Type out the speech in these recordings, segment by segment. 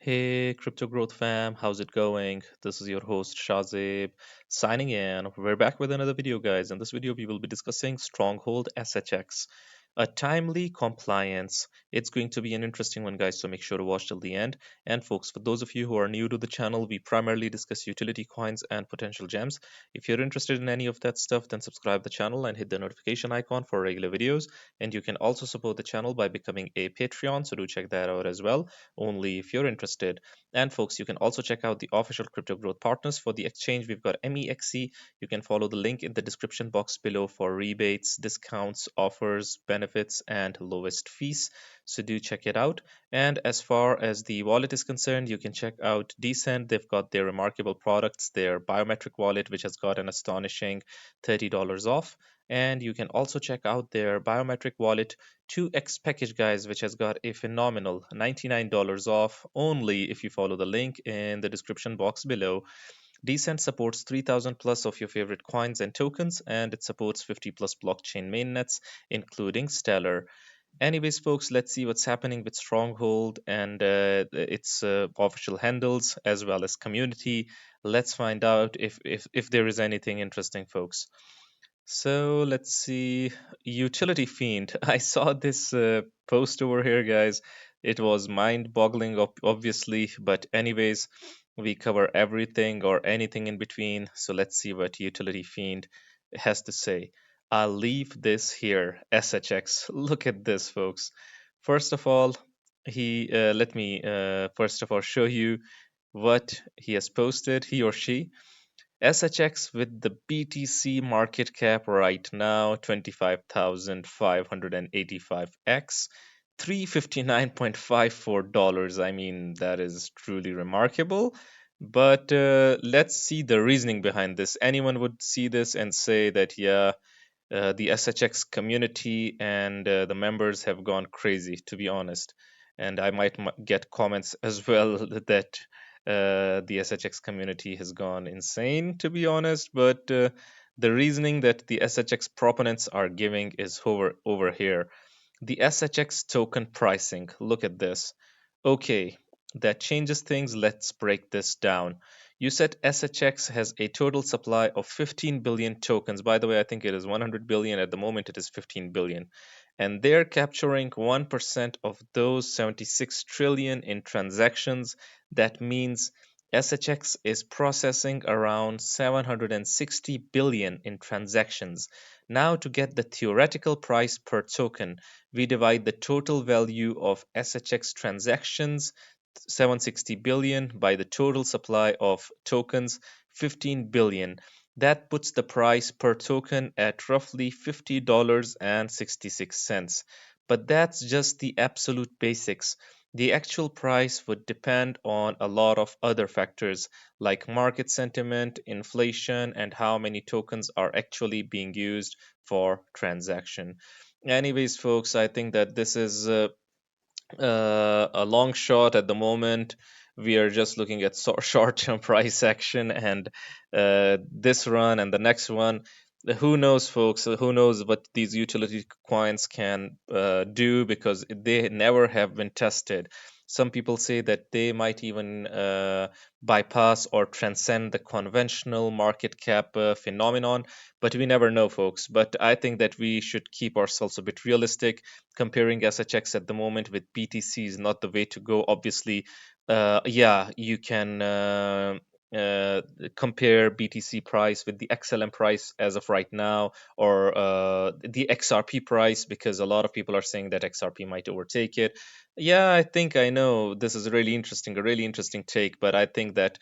Hey, Crypto Growth fam, how's it going? This is your host Shazib signing in. We're back with another video, guys. In this video, we will be discussing Stronghold SHX, a timely compliance. It's going to be an interesting one, guys, so make sure to watch till the end. And, folks, for those of you who are new to the channel, we primarily discuss utility coins and potential gems. If you're interested in any of that stuff, then subscribe the channel and hit the notification icon for regular videos. And you can also support the channel by becoming a Patreon, so do check that out as well only if you're interested. And folks, you can also check out the official crypto growth partners for the exchange. We've got MEXC. You can follow the link in the description box below for rebates, discounts, offers, benefits, and lowest fees. So do check it out. And as far as the wallet is concerned, you can check out Decent. They've got their remarkable products, their biometric wallet, which has got an astonishing $30 off. And you can also check out their biometric wallet 2x package, guys, which has got a phenomenal $99 off only if you follow the link in the description box below. Decent supports 3000 plus of your favorite coins and tokens, and it supports 50 plus blockchain mainnets, including Stellar. Anyways, folks, let's see what's happening with Stronghold and its official handles as well as community. Let's find out if there is anything interesting, folks. So let's see. Utility Fiend. I saw this post over here, guys. It was mind boggling, obviously. But, anyways, we cover everything or anything in between. So let's see what Utility Fiend has to say. I'll leave this here. SHX. Look at this, folks. First of all, let me first of all show you what he has posted, he or she. SHX with the BTC market cap right now 25,585x, $359.54. I mean, that is truly remarkable. But let's see the reasoning behind this. Anyone would see this and say that, yeah, the SHX community and the members have gone crazy, to be honest. And I might get comments as well that the SHX community has gone insane, to be honest. But the reasoning that the SHX proponents are giving is over here. The SHX token pricing. Look at this. Okay, that changes things. Let's break this down. You said SHX has a total supply of 15 billion tokens. By the way, I think it is 100 billion. At the moment, it is 15 billion. And they're capturing 1% of those 76 trillion in transactions. That means SHX is processing around 760 billion in transactions. Now, to get the theoretical price per token, we divide the total value of SHX transactions 760 billion by the total supply of tokens 15 billion. That puts the price per token at roughly $50.66. But that's just the absolute basics. The actual price would depend on a lot of other factors like market sentiment, inflation, and how many tokens are actually being used for transaction. Anyways, folks, I think that this is a long shot at the moment. We are just looking at short-term price action, and this run and the next one. Who knows, folks? Who knows what these utility coins can do because they never have been tested. Some people say that they might even bypass or transcend the conventional market cap phenomenon, but we never know, folks. But I think that we should keep ourselves a bit realistic. Comparing SHX at the moment with BTC is not the way to go. Obviously, yeah, you can uh, compare BTC price with the XLM price as of right now, or the XRP price, because a lot of people are saying that XRP might overtake it. Yeah, I think I know this is really interesting, a really interesting take, but I think that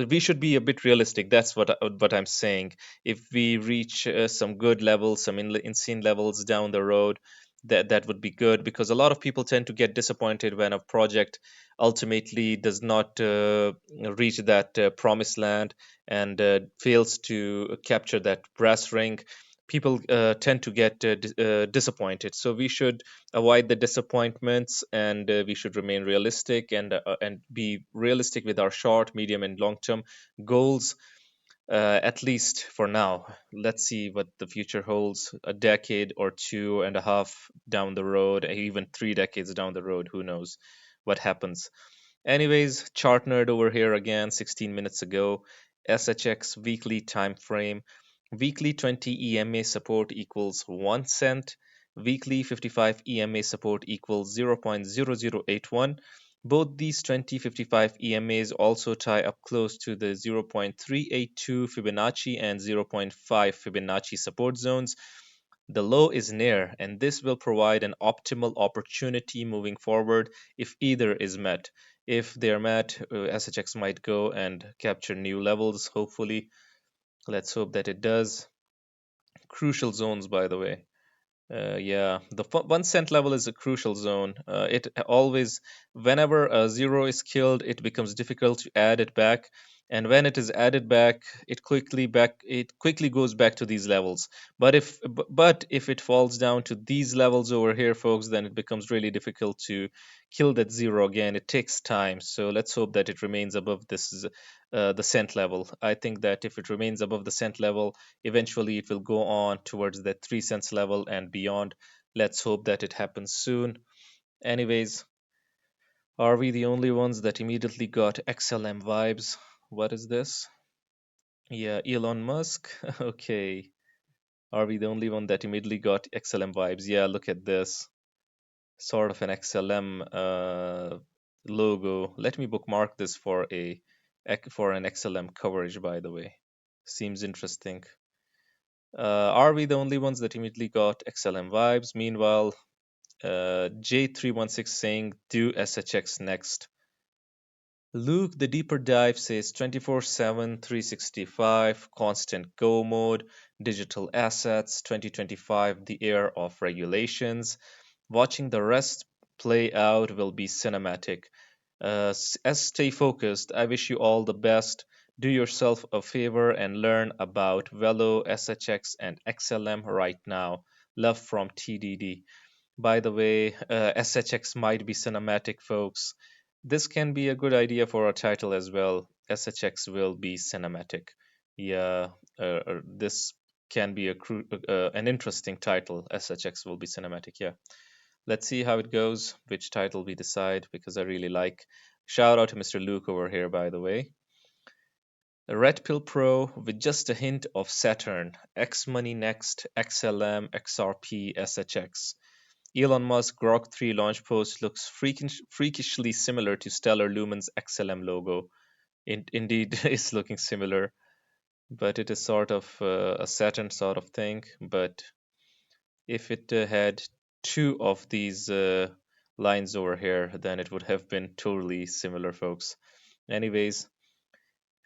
we should be a bit realistic. That's what I'm saying. If we reach some good levels, some insane levels down the road, that would be good, because a lot of people tend to get disappointed when a project ultimately does not reach that promised land and fails to capture that brass ring. People tend to get disappointed, so we should avoid the disappointments, and we should remain realistic and be realistic with our short, medium, and long term goals. at least for now. Let's see what the future holds a decade or 2.5 down the road, even 3 decades down the road. Who knows what happens? Anyways, chart nerd over here again, 16 minutes ago. SHX weekly time frame. Weekly 20 EMA support equals 1 cent. Weekly 55 EMA support equals 0.0081. Both these 2055 EMAs also tie up close to the 0.382 Fibonacci and zero point 0.5 Fibonacci support zones. The low is near, and this will provide an optimal opportunity moving forward if either is met. If they're met, SHX might go and capture new levels, hopefully. Let's hope that it does. Crucial zones, by the way. Yeah, the 1 cent level is a crucial zone. It always, whenever a zero is killed, it becomes difficult to add it back. And when it is added back, it quickly goes back to these levels. But if it falls down to these levels over here, folks, then it becomes really difficult to kill that zero again. It takes time. So let's hope that it remains above the cent level. I think that if it remains above the cent level, eventually, it will go on towards that 3 cents level and beyond. Let's hope that it happens soon. Anyways, are we the only ones that immediately got XLM vibes? What is this? Yeah, Elon Musk. Okay. Are we the only one that immediately got XLM vibes? Yeah, look at this. Sort of an XLM logo. Let me bookmark this for an XLM coverage, by the way. Seems interesting. Are we the only ones that immediately got XLM vibes? Meanwhile, J316 saying, do SHX next. Luke, the deeper dive, says 24/7, 365, constant go mode, digital assets, 2025, the era of regulations. Watching the rest play out will be cinematic. As stay focused, I wish you all the best. Do yourself a favor and learn about VELO, SHX, and XLM right now. Love from TDD. By the way, SHX might be cinematic, folks. This can be a good idea for a title as well. SHX will be cinematic. Yeah, this can be an interesting title. SHX will be cinematic. Yeah. Let's see how it goes, which title we decide, because I really like. Shout out to Mr. Luke over here, by the way. The Red Pill Pro with just a hint of Saturn, X Money Next, XLM, XRP, SHX. Elon Musk Grok 3 launch post looks freakishly similar to Stellar Lumen's XLM logo. Indeed, it's looking similar, but it is sort of a Saturn sort of thing. But if it had two of these lines over here, then it would have been totally similar, folks. Anyways,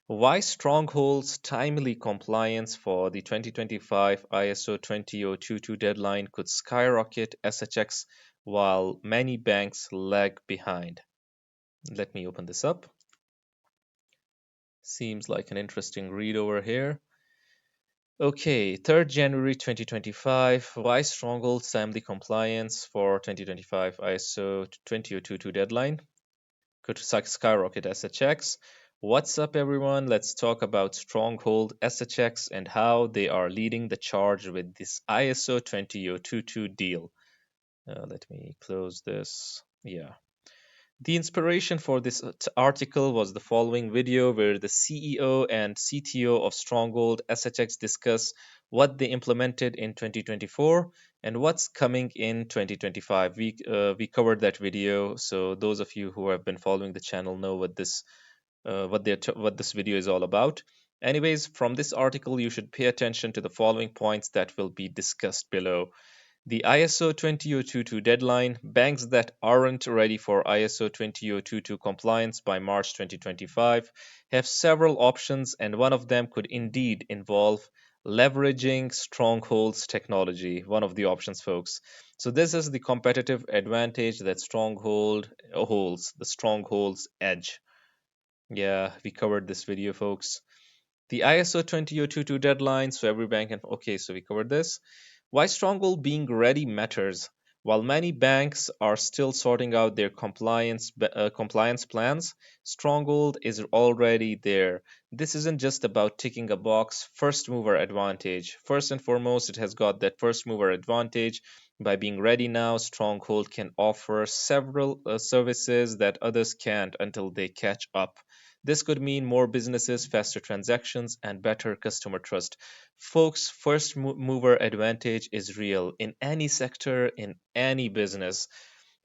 why Stronghold's timely compliance for the 2025 ISO 20022 deadline could skyrocket SHX while many banks lag behind. Let me open this up. Seems like an interesting read over here. Okay, 3rd January 2025, why Stronghold timely compliance for 2025 ISO 20022 deadline could skyrocket SHX. What's up, everyone? Let's talk about Stronghold SHX and how they are leading the charge with this ISO 20022 deal. Let me close this. Yeah. The inspiration for this article was the following video where the CEO and CTO of Stronghold SHX discuss what they implemented in 2024 and what's coming in 2025. We covered that video, so those of you who have been following the channel know what this video is all about. Anyways, from this article, you should pay attention to the following points that will be discussed below. The ISO 20022 deadline, banks that aren't ready for ISO 20022 compliance by March 2025 have several options, and one of them could indeed involve leveraging Stronghold's technology. One of the options, folks. So, this is the competitive advantage that Stronghold holds, the Stronghold's edge. Yeah, we covered this video, folks. The ISO 20022 deadline, so every bank can. Okay, so we covered this. Why Stronghold being ready matters. While many banks are still sorting out their compliance plans, Stronghold is already there. This isn't just about ticking a box, first mover advantage. First and foremost, it has got that first mover advantage. By being ready now, Stronghold can offer several services that others can't until they catch up. This could mean more businesses, faster transactions, and better customer trust. Folks, first mover advantage is real in any sector, in any business,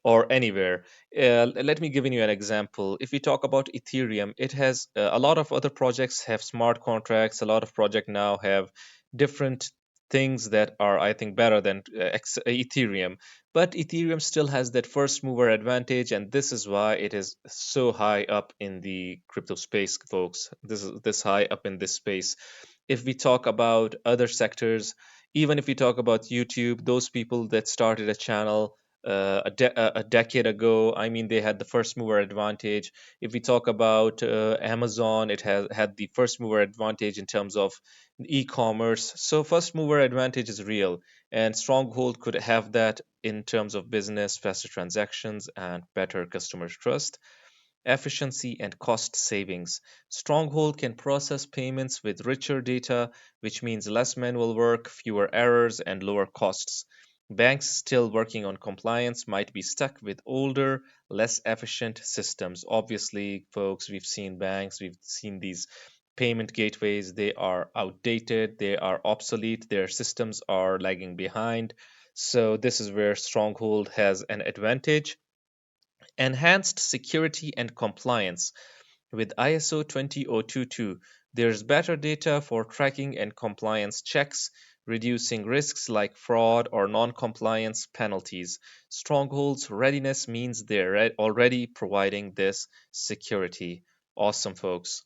or anywhere. Let me give you an example. If we talk about Ethereum, it has a lot of other projects have smart contracts. A lot of projects now have different things that are, I think, better than Ethereum. But Ethereum still has that first mover advantage, and this is why it is so high up in the crypto space, folks. This is this high up in this space. If we talk about other sectors, even if we talk about YouTube, those people that started a channel a decade ago, I mean, they had the first mover advantage. If we talk about Amazon, it has had the first mover advantage in terms of e-commerce. So first mover advantage is real, and Stronghold could have that in terms of business, faster transactions, and better customer trust, efficiency, and cost savings. Stronghold can process payments with richer data, which means less manual work, fewer errors, and lower costs. Banks still working on compliance might be stuck with older, less efficient systems. Obviously, folks, we've seen banks, we've seen these payment gateways, they are outdated, they are obsolete, their systems are lagging behind. So, this is where Stronghold has an advantage. Enhanced security and compliance. With ISO 20022, there's better data for tracking and compliance checks, reducing risks like fraud or non-compliance penalties. Stronghold's readiness means they're already providing this security. Awesome, folks.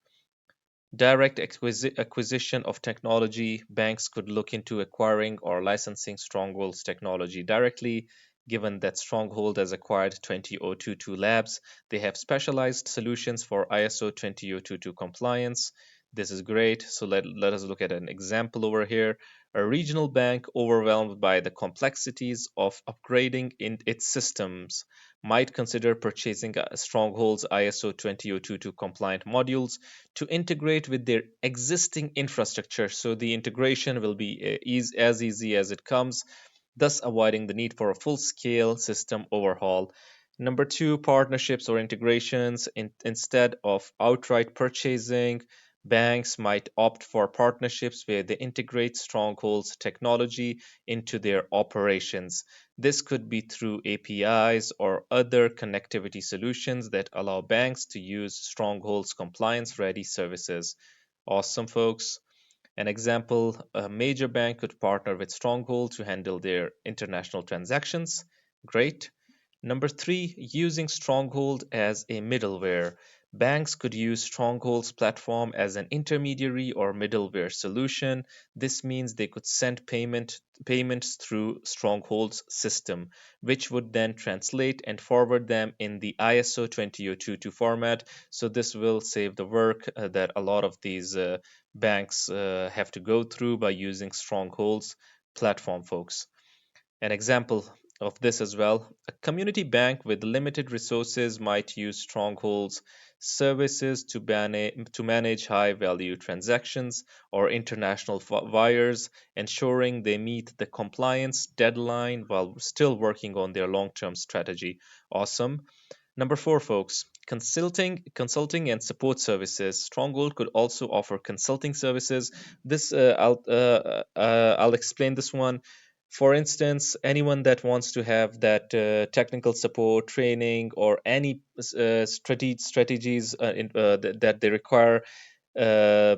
Direct acquisition of technology. Banks could look into acquiring or licensing Stronghold's technology directly. Given that Stronghold has acquired 20022 labs, they have specialized solutions for ISO 20022 compliance. This is great. So let us look at an example over here. A regional bank overwhelmed by the complexities of upgrading in its systems might consider purchasing Stronghold's ISO 20022 compliant modules to integrate with their existing infrastructure. So the integration will be as easy as it comes, thus avoiding the need for a full scale system overhaul. Number two, partnerships or integrations. Instead of outright purchasing, banks might opt for partnerships where they integrate Stronghold's technology into their operations. This could be through APIs or other connectivity solutions that allow banks to use Stronghold's compliance ready services. Awesome, folks. An example, a major bank could partner with Stronghold to handle their international transactions. Great. Number three, using Stronghold as a middleware. Banks could use Stronghold's platform as an intermediary or middleware solution. This means they could send payments through Stronghold's system, which would then translate and forward them in the ISO 20022 format. So this will save the work that a lot of these banks have to go through by using Stronghold's platform, folks. An example of this as well, a community bank with limited resources might use Stronghold's services to manage high value transactions or international wires, ensuring they meet the compliance deadline while still working on their long term strategy. Awesome. Number four, folks, consulting and support services. Stronghold could also offer consulting services. This I'll explain this one. For instance, anyone that wants to have that technical support training or any strategies that they require uh,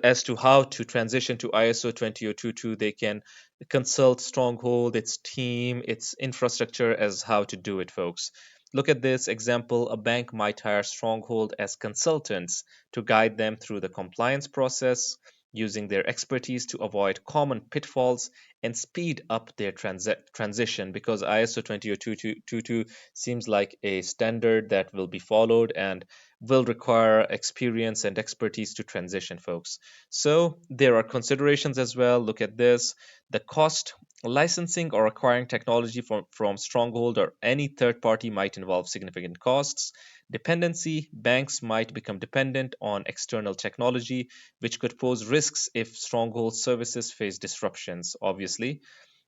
as to how to transition to ISO 20022, they can consult Stronghold, its team, its infrastructure as how to do it, folks. Look at this example. A bank might hire Stronghold as consultants to guide them through the compliance process, using their expertise to avoid common pitfalls and speed up their transition, because ISO 20022 seems like a standard that will be followed and will require experience and expertise to transition, folks. So there are considerations as well. Look at this. The cost. Licensing or acquiring technology from Stronghold or any third party might involve significant costs. Dependency, banks might become dependent on external technology, which could pose risks if Stronghold services face disruptions, obviously.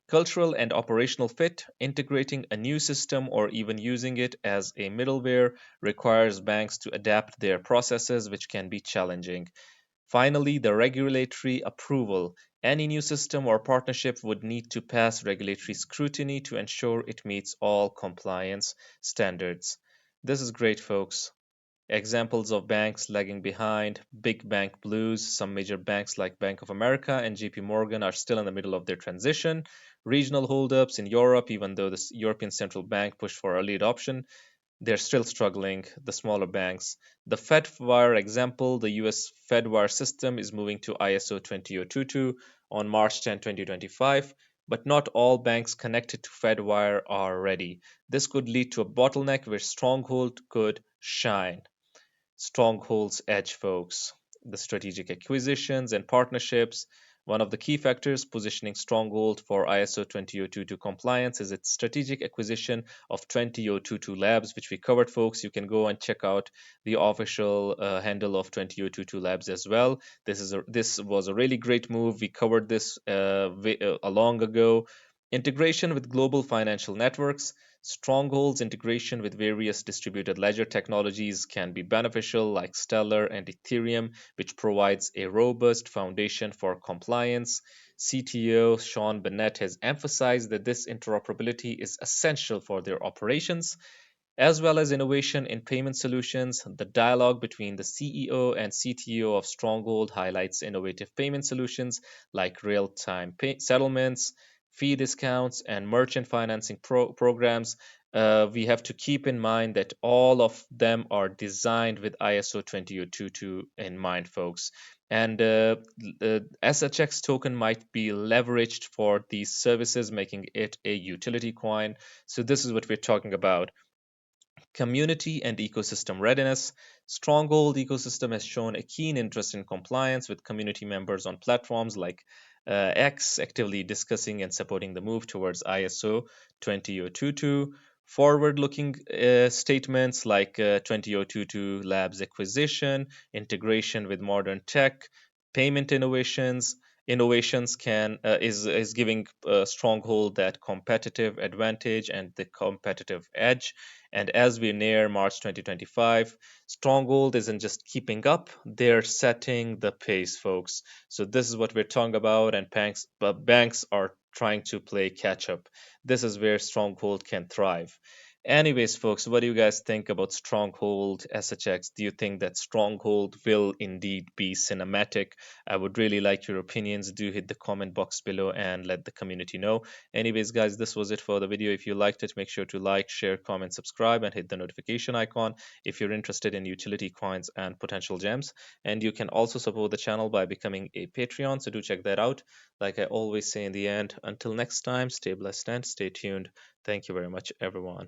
Cultural and operational fit, integrating a new system or even using it as a middleware requires banks to adapt their processes, which can be challenging. Finally, the regulatory approval. Any new system or partnership would need to pass regulatory scrutiny to ensure it meets all compliance standards. This is great, folks. Examples of banks lagging behind, big bank blues. Some major banks like Bank of America and JP Morgan are still in the middle of their transition. Regional holdups in Europe, even though the European Central Bank pushed for early adoption, they're still struggling, the smaller banks. The FedWire example, the US FedWire system is moving to ISO 20022 on March 10, 2025, but not all banks connected to FedWire are ready. This could lead to a bottleneck where Stronghold could shine. Stronghold's edge, folks. The strategic acquisitions and partnerships. One of the key factors positioning Stronghold for ISO 20022 compliance is its strategic acquisition of 20022 Labs, which we covered, folks. You can go and check out the official handle of 20022 Labs as well. This was a really great move. We covered this a long ago. Integration with global financial networks. Stronghold's integration with various distributed ledger technologies can be beneficial, like Stellar and Ethereum, which provides a robust foundation for compliance. CTO Sean Bennet has emphasized that this interoperability is essential for their operations, as well as innovation in payment solutions. The dialogue between the CEO and CTO of Stronghold highlights innovative payment solutions like real time settlements, fee discounts, and merchant financing programs. We have to keep in mind that all of them are designed with ISO 20022 in mind, folks. And the SHX token might be leveraged for these services, making it a utility coin. So, this is what we're talking about. Community and ecosystem readiness. Stronghold ecosystem has shown a keen interest in compliance, with community members on platforms like X actively discussing and supporting the move towards ISO 20022. Forward looking statements like 20022 Labs acquisition, integration with modern tech, payment innovations is giving Stronghold that competitive advantage and the competitive edge. And as we near March 2025, Stronghold isn't just keeping up, they're setting the pace, folks. So this is what we're talking about, and banks are trying to play catch up. This is where Stronghold can thrive. Anyways, folks, what do you guys think about Stronghold SHX? Do you think that Stronghold will indeed be cinematic? I would really like your opinions. Do hit the comment box below and let the community know. Anyways, guys, this was it for the video. If you liked it, make sure to like, share, comment, subscribe, and hit the notification icon if you're interested in utility coins and potential gems. And you can also support the channel by becoming a Patreon, so do check that out. Like I always say in the end, until next time, stay blessed and stay tuned. Thank you very much, everyone.